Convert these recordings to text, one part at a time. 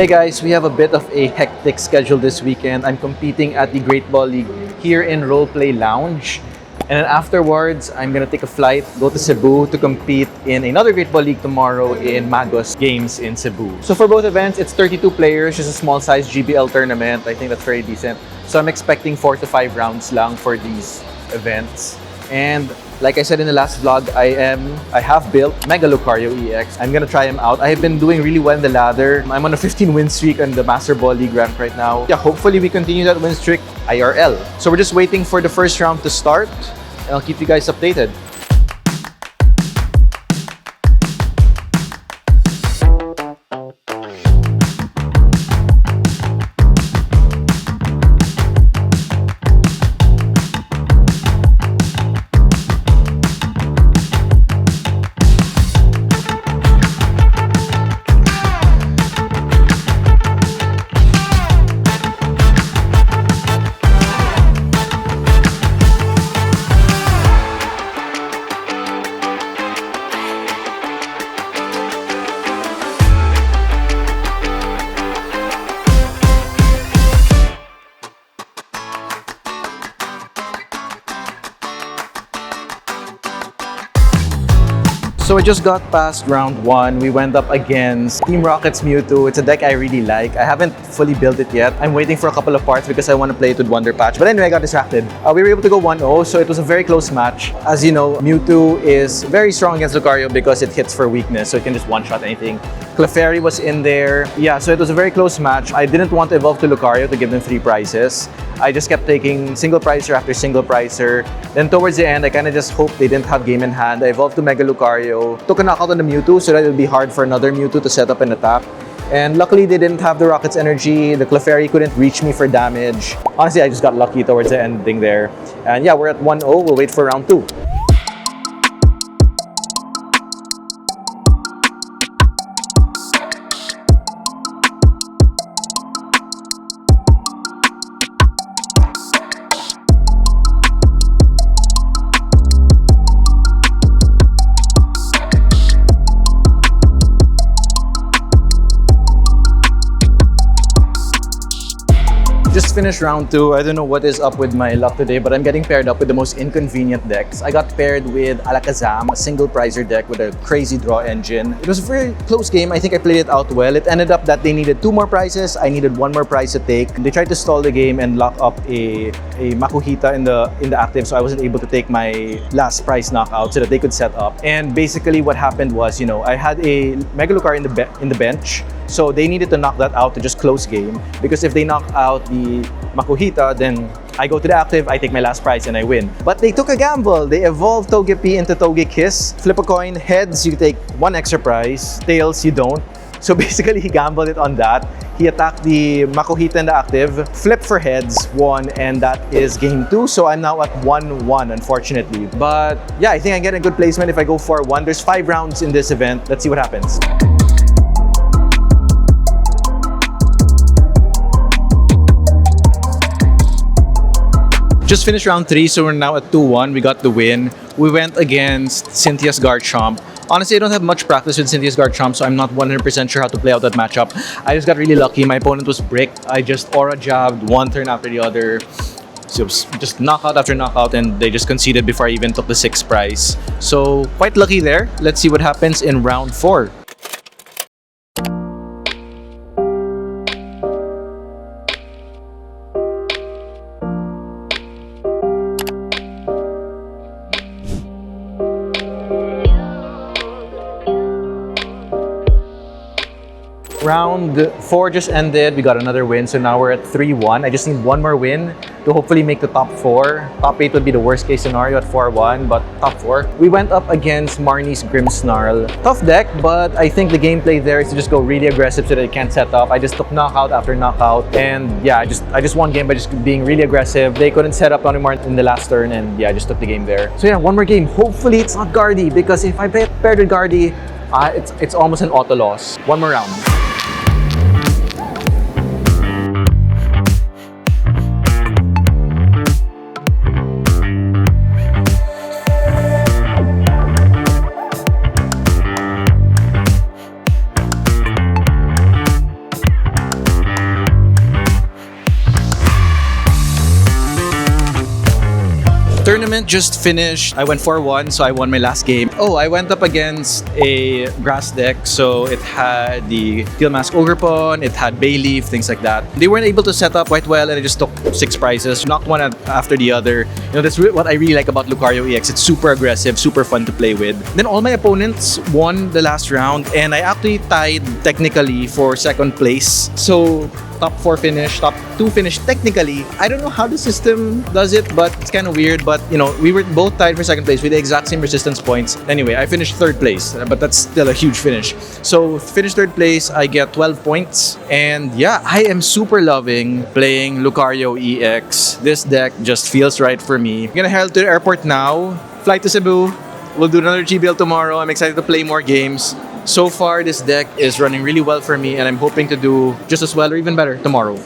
Hey guys, we have a bit of a hectic schedule this weekend. I'm competing at the Great Ball League here in Roleplay Lounge. And then afterwards, I'm gonna take a flight, go to Cebu to compete in another Great Ball League tomorrow in Magos Games in Cebu. So for both events, it's 32 players, just a small size GBL tournament. I think that's very decent. So I'm expecting 4 to 5 rounds lang for these events. And like I said in the last vlog, I have built Mega Lucario EX. I'm gonna try him out. I have been doing really well in the ladder. I'm on a 15 win streak on the Master Ball League rank right now. Yeah, hopefully we continue that win streak IRL. So we're just waiting for the first round to start, and I'll keep you guys updated. So I just got past round 1. We went up against Team Rocket's Mewtwo. It's a deck I really like. I haven't fully built it yet. I'm waiting for a couple of parts because I want to play it with Wonder Patch. But anyway, I got distracted. We were able to go 1-0, so it was a very close match. As you know, Mewtwo is very strong against Lucario because it hits for weakness, so it can just one-shot anything. Clefairy was in there. Yeah, so it was a very close match. I didn't want to evolve to Lucario to give them 3 prizes. I just kept taking single pricer after single pricer. Then towards the end, I kind of just hoped they didn't have game in hand. I evolved to Mega Lucario, took a knockout on the Mewtwo so that it would be hard for another Mewtwo to set up and attack. And luckily, they didn't have the Rocket's energy. The Clefairy couldn't reach me for damage. Honestly, I just got lucky towards the ending there. And yeah, we're at 1-0. We'll wait for round 2. Just finished round 2. I don't know what is up with my luck today, but I'm getting paired up with the most inconvenient decks. I got paired with Alakazam, a single prizer deck with a crazy draw engine. It was a very close game. I think I played it out well. It ended up that they needed 2 more prizes. I needed 1 more prize to take. They tried to stall the game and lock up a Makuhita in the active, so I wasn't able to take my last prize knockout so that they could set up. And basically what happened was, I had a Mega Lucario in the bench, so they needed to knock that out to just close game, because if they knock out the Makuhita, then I go to the active, I take my last prize, and I win. But they took a gamble. They evolved Togepi into Togekiss. Flip a coin. Heads, you take 1 extra prize. Tails, you don't. So basically, he gambled it on that. He attacked the Makuhita in the active, flipped for heads, won, and that is game 2. So I'm now at 1-1, unfortunately. But yeah, I think I get a good placement if I go for 1. There's 5 rounds in this event. Let's see what happens. Just finished round 3, so we're now at 2-1. We got the win. We went against Cynthia's Garchomp. Honestly, I don't have much practice with Cynthia's Garchomp, so I'm not 100% sure how to play out that matchup. I just got really lucky. My opponent was bricked. I just aura jabbed one turn after the other. So it was just knockout after knockout, and they just conceded before I even took the 6th prize. So quite lucky there. Let's see what happens in round 4. Round 4 just ended. We got another win, so now we're at 3-1. I just need 1 more win to hopefully make the top 4. Top 8 would be the worst case scenario at 4-1, but top 4. We went up against Marnie's Grimmsnarl. Tough deck, but I think the gameplay there is to just go really aggressive so that it can't set up. I just took knockout after knockout, and yeah, I just won game by just being really aggressive. They couldn't set up anymore in the last turn, and yeah, I just took the game there. So yeah, 1 more game. Hopefully it's not Guardy, because if I paired with Guardy, it's almost an auto loss. 1 more round. tournament just finished. I went 4-1, so I won my last game. Oh, I went up against a grass deck, so it had the Steel Mask Ogrepon, it had Bayleaf, things like that. They weren't able to set up quite well, and I just took 6 prizes, knocked one after the other. You know, that's what I really like about Lucario EX. It's super aggressive, super fun to play with. Then all my opponents won the last round, and I actually tied technically for second place. So top 4 finish, top 2 finish technically. I don't know how the system does it, but it's kind of weird. But you know, we were both tied for second place with the exact same resistance points. Anyway, I finished third place, but that's still a huge finish. So finish third place, I get 12 points. And yeah, I am super loving playing Lucario EX. This deck just feels right for me. I'm gonna head to the airport now, flight to Cebu. We'll do another GBL tomorrow. I'm excited to play more games. So far, this deck is running really well for me, and I'm hoping to do just as well or even better tomorrow.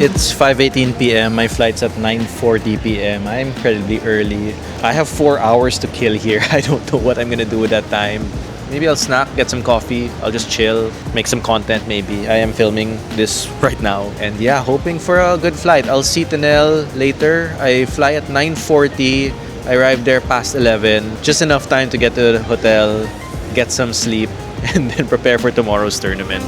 It's 5:18 p.m. My flight's at 9:40 p.m. I'm incredibly early. I have 4 hours to kill here. I don't know what I'm gonna do with that time. Maybe I'll snack, get some coffee. I'll just chill, make some content maybe. I am filming this right now. And yeah, hoping for a good flight. I'll see Tanel later. I fly at 9:40. I arrive there past 11. Just enough time to get to the hotel, get some sleep, and then prepare for tomorrow's tournament.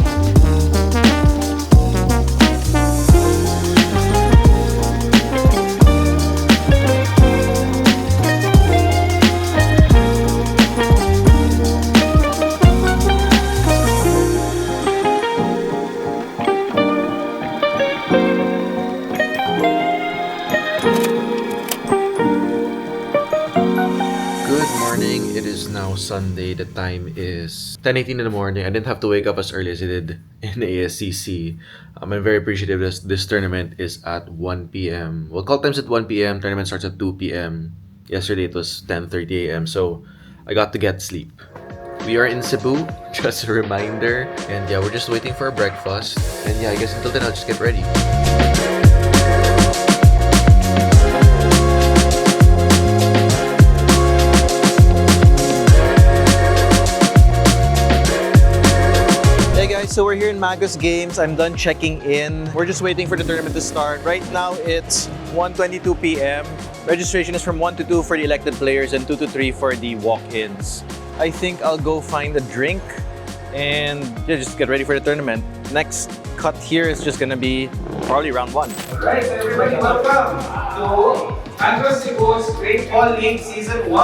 Sunday, the time is 10:18 in the morning. I didn't have to wake up as early as I did in ASCC. I'm very appreciative this tournament is at 1 p.m. Well, call time's at 1 p.m. Tournament starts at 2 p.m. Yesterday it was 10:30 a.m. So I got to get sleep. We are in Cebu, just a reminder. And yeah, we're just waiting for our breakfast. And yeah, I guess until then I'll just get ready. So we're here in Magos Games. I'm done checking in. We're just waiting for the tournament to start. Right now it's 1:22 p.m. Registration is from 1 to 2 for the elected players and 2 to 3 for the walk-ins. I think I'll go find a drink and yeah, just get ready for the tournament. Next cut here is just gonna be probably round 1. Alright, so everybody welcome to Andros Cebu's Great Ball League Season 1.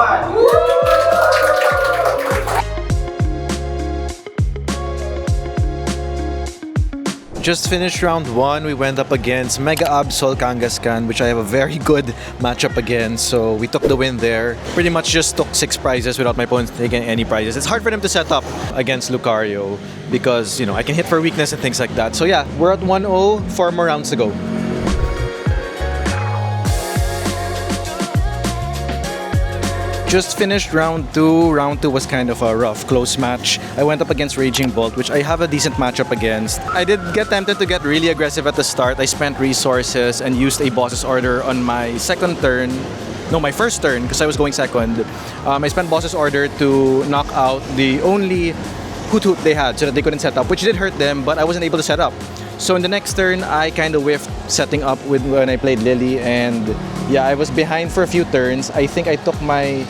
Just finished round 1. We went up against Mega Absol Kangaskhan, which I have a very good matchup against. So we took the win there. Pretty much just took 6 prizes without my opponent taking any prizes. It's hard for them to set up against Lucario because, you know, I can hit for weakness and things like that. So yeah, we're at 1-0, 4 more rounds to go. Just finished round 2. Round 2 was kind of a rough, close match. I went up against Raging Bolt, which I have a decent matchup against. I did get tempted to get really aggressive at the start. I spent resources and used a boss's order on my second turn. No, my first turn, because I was going second. I spent boss's order to knock out the only hoot they had so that they couldn't set up, which did hurt them, but I wasn't able to set up. So in the next turn, I kind of whiffed setting up with when I played Lily, and yeah, I was behind for a few turns. I think I took my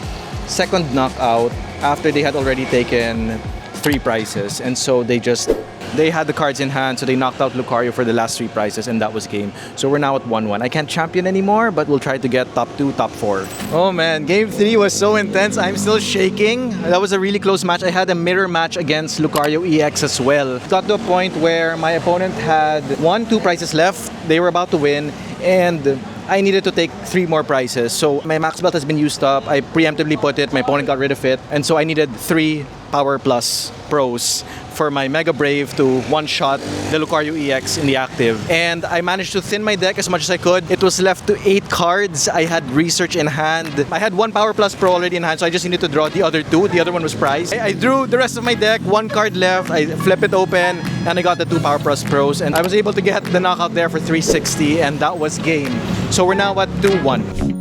second knockout after they had already taken 3 prizes, and so they had the cards in hand, so they knocked out Lucario for the last 3 prizes, and that was game. So we're now at 1-1. I can't champion anymore, but we'll try to get top 2, top 4. Oh man, game 3 was so intense. I'm still shaking. That was a really close match. I had a mirror match against Lucario EX as well. It got to a point where my opponent had 1-2 prizes left. They were about to win, and I needed to take 3 more prizes. So my max belt has been used up. I preemptively put it. My opponent got rid of it. And so I needed 3 Power Plus Pros for my Mega Brave to one-shot the Lucario EX in the active. And I managed to thin my deck as much as I could. It was left to 8 cards. I had Research in hand. I had 1 Power Plus Pro already in hand, so I just needed to draw the other 2. The other one was prized. I drew the rest of my deck, 1 card left. I flip it open, and I got the 2 Power Plus Pros. And I was able to get the knockout there for 360, and that was game. So we're now at 2-1.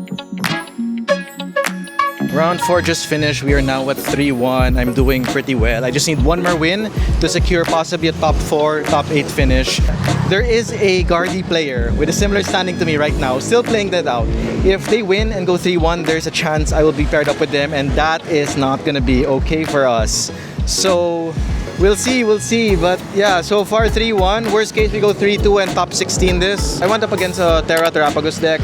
Round 4 just finished. We are now at 3-1. I'm doing pretty well. I just need 1 more win to secure possibly a top 4, top 8 finish. There is a Guardy player with a similar standing to me right now, still playing that out. If they win and go 3-1, there's a chance I will be paired up with them, and that is not gonna be okay for us. So we'll see. But yeah, so far 3-1. Worst case, we go 3-2 and top 16 this. I went up against a Terrapagos deck.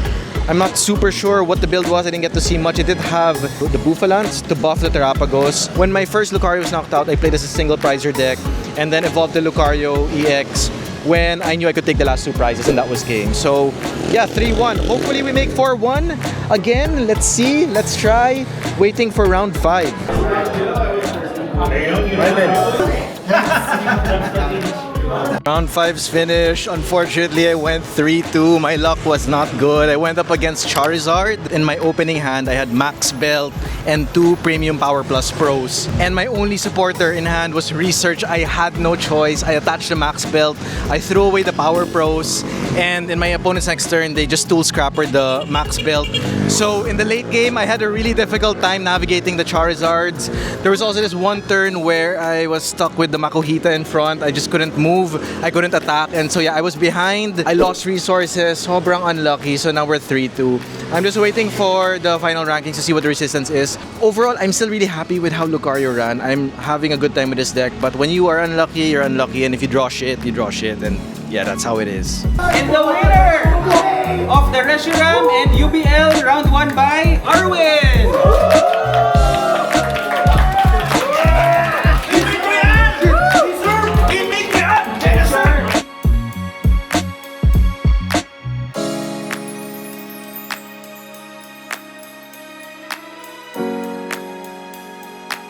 I'm not super sure what the build was. I didn't get to see much. It did have the Bufalance to buff the Terrapagos. When my first Lucario was knocked out, I played as a single prizer deck and then evolved the Lucario EX when I knew I could take the last 2 prizes, and that was game. So yeah, 3-1. Hopefully we make 4-1 again. Let's see. Let's try. Waiting for round 5. Round 5's finished. Unfortunately, I went 3-2. My luck was not good. I went up against Charizard. In my opening hand, I had Max Belt and 2 Premium Power Plus Pros. And my only supporter in hand was Research. I had no choice. I attached the Max Belt. I threw away the Power Pros. And in my opponent's next turn, they just tool scrappered the Max Belt. So in the late game, I had a really difficult time navigating the Charizards. There was also this one turn where I was stuck with the Makuhita in front. I just couldn't move. I couldn't attack, and so yeah, I was behind. I lost resources, sobrang unlucky, so now we're 3-2. I'm just waiting for the final rankings to see what the resistance is. Overall, I'm still really happy with how Lucario ran. I'm having a good time with this deck, but when you are unlucky, you're unlucky, and if you draw shit, you draw shit, and yeah, that's how it is. And the winner of the Reshiram and UBL round 1 by Arwin!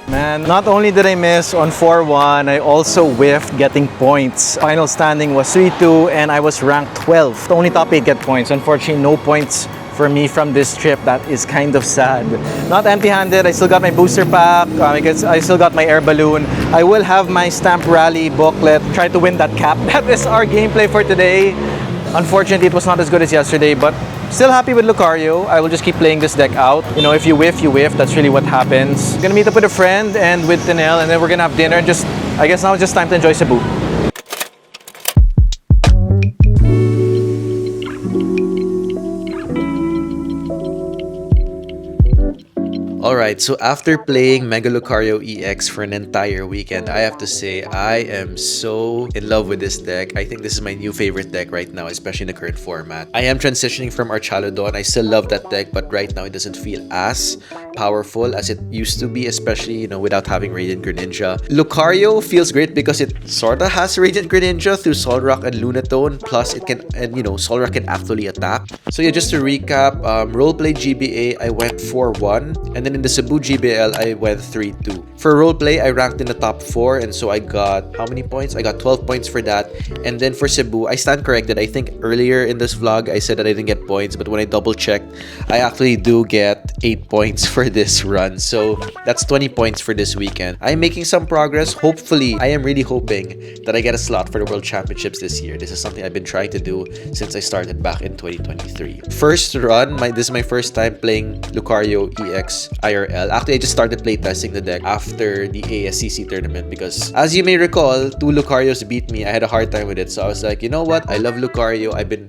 Man, not only did I miss on 4-1, I also whiffed getting points. Final standing was 3-2 and I was ranked 12th. Only top 8 get points. Unfortunately, no points for me from this trip. That is kind of sad. Not empty-handed. I still got my booster pack. I still got my air balloon. I will have my stamp rally booklet. Try to win that cap. That is our gameplay for today. Unfortunately, it was not as good as yesterday, but still happy with Lucario. I will just keep playing this deck out. You know, if you whiff, you whiff. That's really what happens. I'm gonna meet up with a friend and with Tinel, and then we're gonna have dinner. I guess now it's just time to enjoy Cebu. Alright, so after playing Mega Lucario EX for an entire weekend, I have to say I am so in love with this deck. I think this is my new favorite deck right now, especially in the current format. I am transitioning from Archaludon. I still love that deck, but right now it doesn't feel as powerful as it used to be, especially, you know, without having Radiant Greninja. Lucario feels great because it sorta has Radiant Greninja through Solrock and Lunatone, plus it can, and you know, Solrock can actually attack. So yeah, just to recap, roleplay GBA, I went 4-1, and then in the Cebu GBL, I went 3-2. For roleplay, I ranked in the top 4, and so I got, how many points? I got 12 points for that. And then for Cebu, I stand corrected. I think earlier in this vlog, I said that I didn't get points, but when I double checked, I actually do get 8 points for this run. So that's 20 points for this weekend. I'm making some progress. Hopefully, I am really hoping that I get a slot for the World Championships this year. This is something I've been trying to do since I started back in 2023. First run, this is my first time playing Lucario EX IRL. Actually, I just started playtesting the deck after the ASCC tournament because, as you may recall, 2 Lucarios beat me. I had a hard time with it. So I was like, you know what? I love Lucario. I've been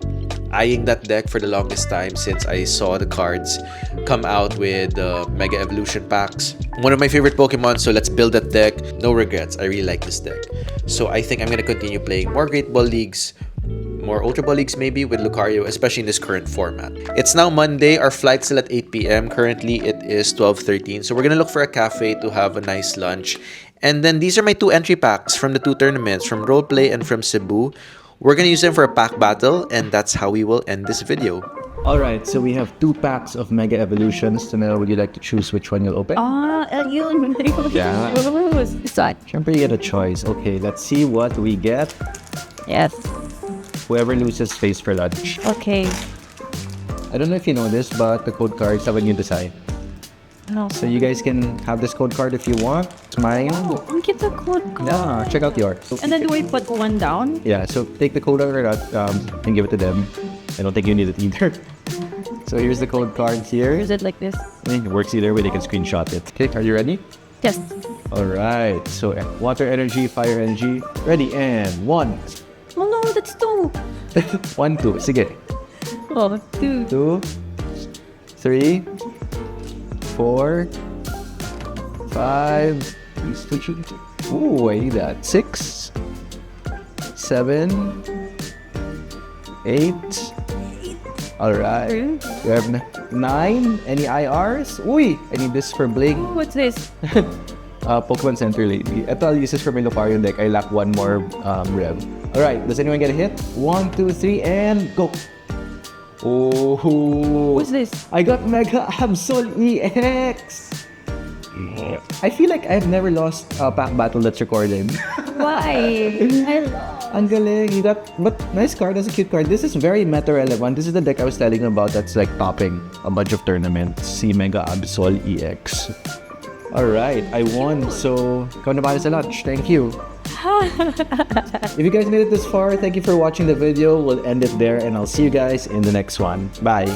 eyeing that deck for the longest time since I saw the cards come out with Mega Evolution packs. One of my favorite Pokemon, so let's build that deck. No regrets. I really like this deck. So I think I'm going to continue playing more Great Ball Leagues, more Ultra Ball Leagues maybe with Lucario, especially in this current format. It's now Monday. Our flight's still at 8 p.m. Currently, it is 12:13. So we're going to look for a cafe to have a nice lunch. And then these are my 2 entry packs from the 2 tournaments, from Roleplay and from Cebu. We're going to use them for a pack battle, and that's how we will end this video. Alright, so we have 2 packs of Mega Evolutions. Tanel, would you like to choose which one you'll open? Yun. Yeah. This one. Siyempre, you get a choice. Okay, let's see what we get. Yes. Whoever loses pays for lunch. Okay. I don't know if you know this, but the code cards have a new design. No. So you guys can have this code card if you want. It's mine. Oh, ang cute the code card. Yeah, check out yours. And then do I put one down? Yeah, so take the code card out and give it to them. I don't think you need it either. So here's the code card here. Or is it like this? It works either way, they can screenshot it. Okay, are you ready? Yes. Alright, so water energy, fire energy. Ready, and 1. Oh no, that's 2. 1, 2. Sige. Oh, 2. 2, 3, 4, 5. Ooh, I need that. 6, 7, 8. Alright. You have 9. Any IRs? Uy! I need this for Bling. Oh, what's this? Pokemon Center Lady. Ito, I'll use this for my Lucario deck. I lack 1 more rev. Alright, does anyone get a hit? 1, 2, 3, and go! Oh! What's this? I got Mega Absol EX! I feel like I've never lost a pack battle that's recorded. Why? I love. Ang galing. You got, but nice card. That's a cute card. This is very meta relevant. This is the deck I was telling you about that's like topping a bunch of tournaments. See Mega Absol EX. Alright, I won. So, ikaw na bala sa lunch. Thank you. If you guys made it this far, thank you for watching the video. We'll end it there and I'll see you guys in the next one. Bye.